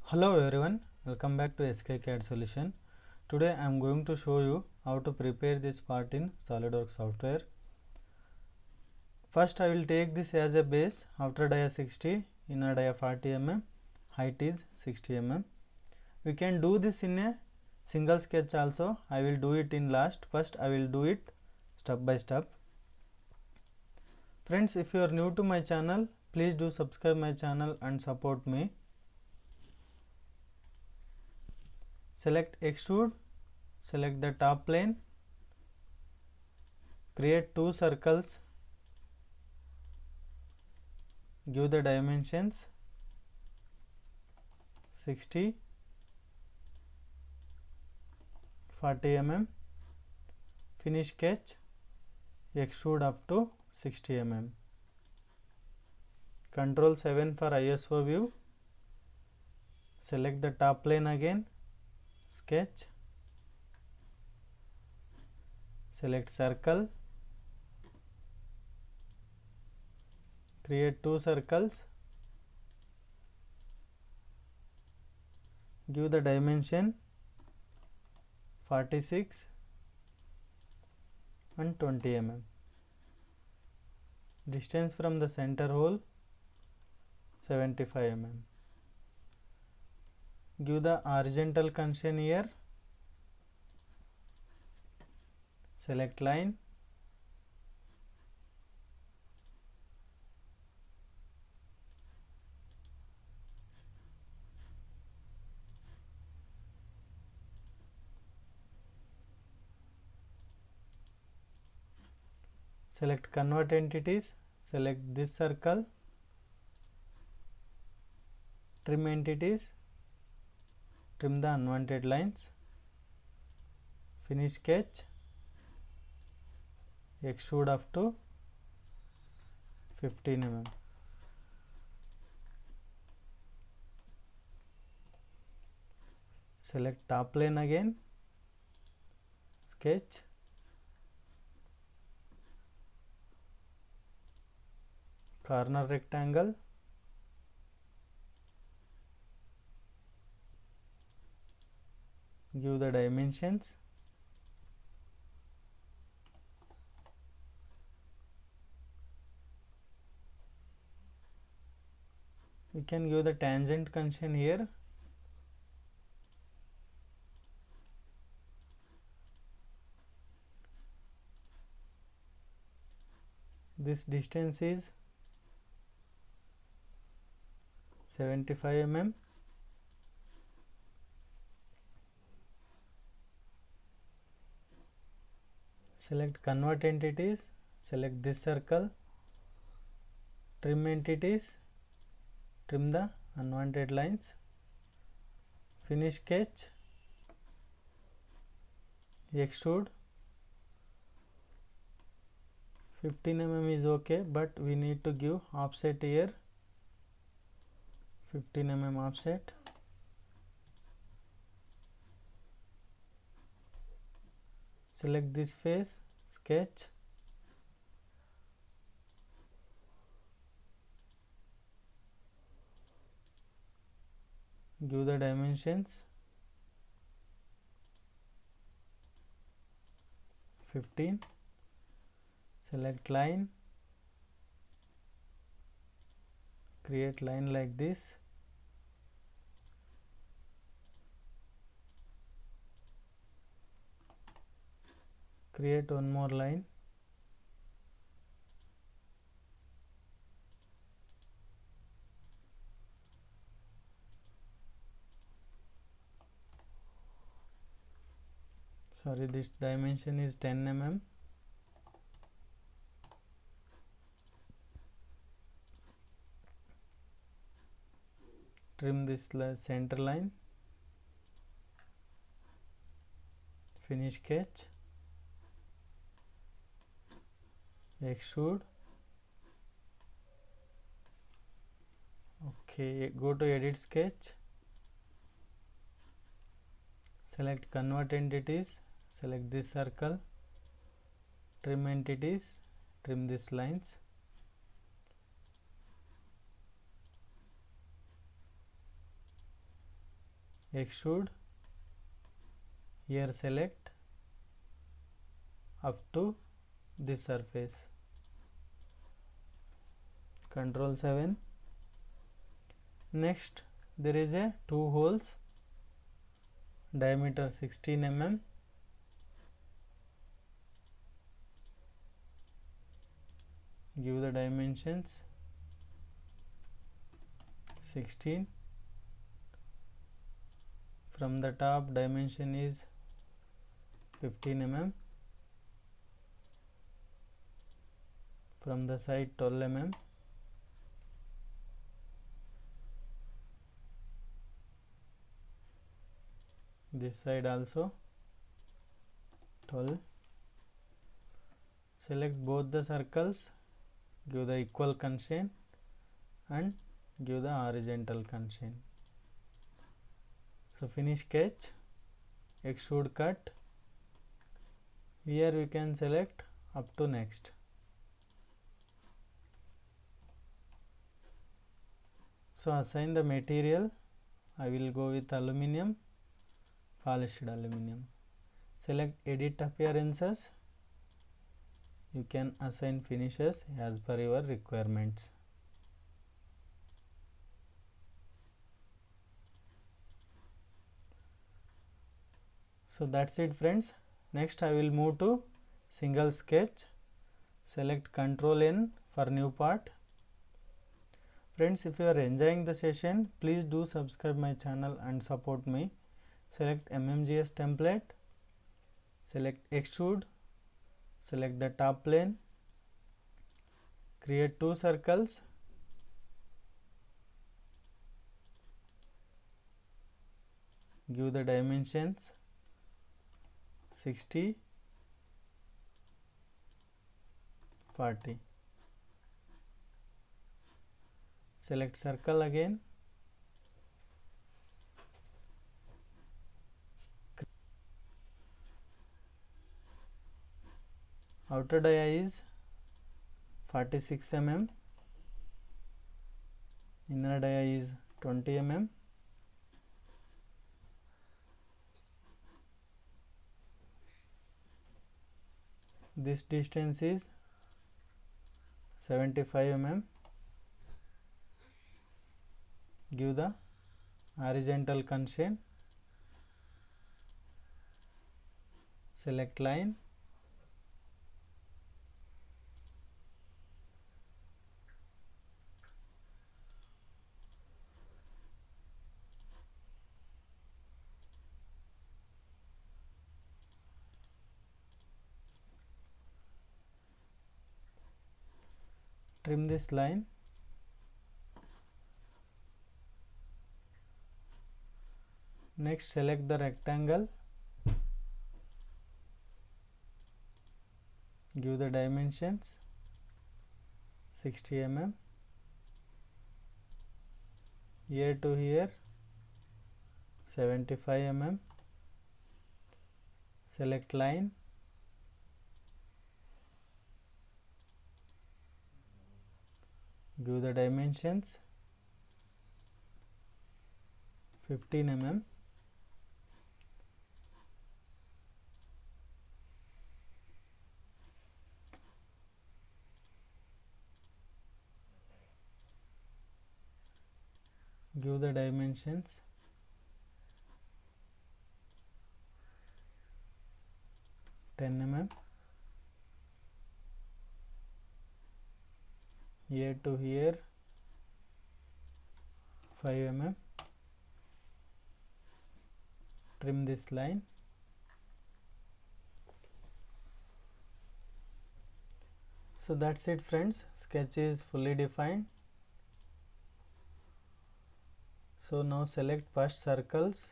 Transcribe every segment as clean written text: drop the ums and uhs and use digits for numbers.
Hello everyone, welcome back to SKCAD Solution. Today I am going to show you how to prepare this part in SolidWorks software. First I will take this as a base, outer dia 60, inner dia 40 mm, height is 60 mm. We can do this in a single sketch also. I will do it in last. First I will do it step by step. Friends, if you are new to my channel, please do subscribe my channel and support me. Select extrude, select the top plane, create two circles, give the dimensions 60, 40 mm, finish sketch, extrude up to 60 mm. Control 7 for ISO view, select the top plane again, sketch, select circle, create two circles, give the dimension 46 and 20 mm. Distance from the center hole 75 mm. Give the horizontal constraint here, select line, select convert entities, select this circle, trim entities, trim the unwanted lines, finish sketch, extrude up to 15 mm. Select top plane again, sketch, corner rectangle, give the dimensions, we can give the tangent constraint here, this distance is 75 mm. Select convert entities, select this circle, trim entities, trim the unwanted lines, finish sketch, extrude 15 mm is okay, but we need to give offset here, 15 mm offset. Select this face, sketch, give the dimensions 15, select line, create line like this, create one more line, sorry, this dimension is 10 mm. Trim this center line, finish sketch, extrude, okay, go to edit sketch, select convert entities, select this circle, trim entities, trim these lines, extrude, here select up to this surface, Control 7. Next there is a 2 holes, diameter 16 mm, give the dimensions 16. From the top dimension is 15 mm, from the side 12 mm, this side also 12. Select both the circles, give the equal constraint and give the horizontal constraint. So finish sketch, extrude cut, here we can select up to next. So assign the material, I will go with aluminum, polished aluminum. Select edit appearances, you can assign finishes as per your requirements. So that's it friends. Next I will move to single sketch. Select Ctrl N for new part. Friends, if you are enjoying the session, please do subscribe my channel and support me. Select MMGS template, select extrude, select the top plane, create 2 circles, give the dimensions 60, 40. Select circle again, outer dia is 46 mm, inner dia is 20 mm, this distance is 75 mm, give the horizontal constraint, select line, trim this line, next select the rectangle, give the dimensions 60 mm, here to here 75 mm, select line, give the dimensions 15 mm, give the dimensions 10 mm, here to here 5 mm, trim this line, so that's it friends, sketch is fully defined. So now select first circles,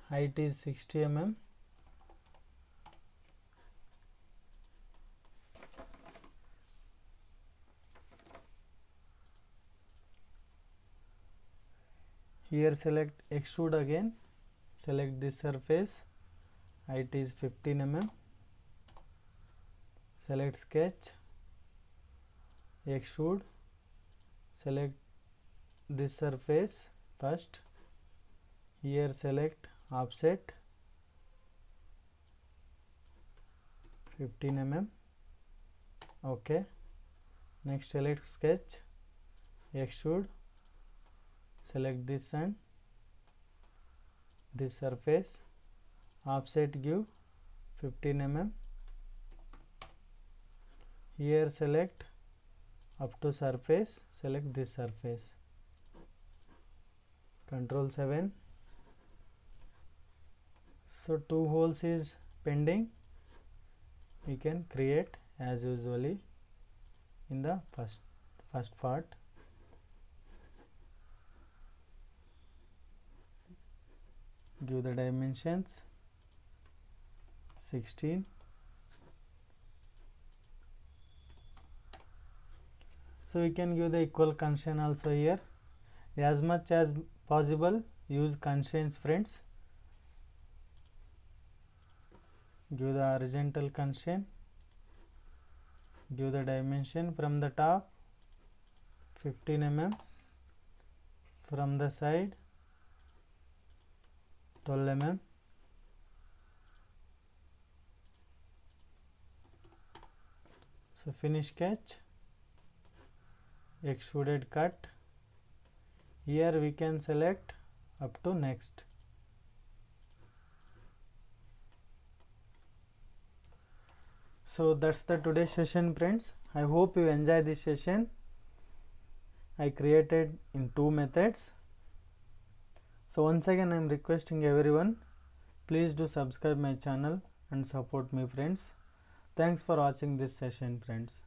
height is 60 mm, Here select extrude again, select this surface, height is 15 mm, select sketch, extrude, select this surface first, here select offset 15 mm, okay. Next select sketch, extrude, select this and this surface, offset give 15 mm, here select up to surface, select this surface, Control 7. So 2 holes is pending, we can create as usually in the first part. Give the dimensions 16. So we can give the equal constraint also here. As much as possible use constraints, friends. Give the horizontal constraint, give the dimension from the top 15 mm, from the side 12 mm, so finish sketch, extruded cut. Here we can select up to next. So that's the today's session, friends. I hope you enjoy this session. I created in 2 methods. So once again I am requesting everyone, please do subscribe my channel and support me, friends. Thanks for watching this session, friends.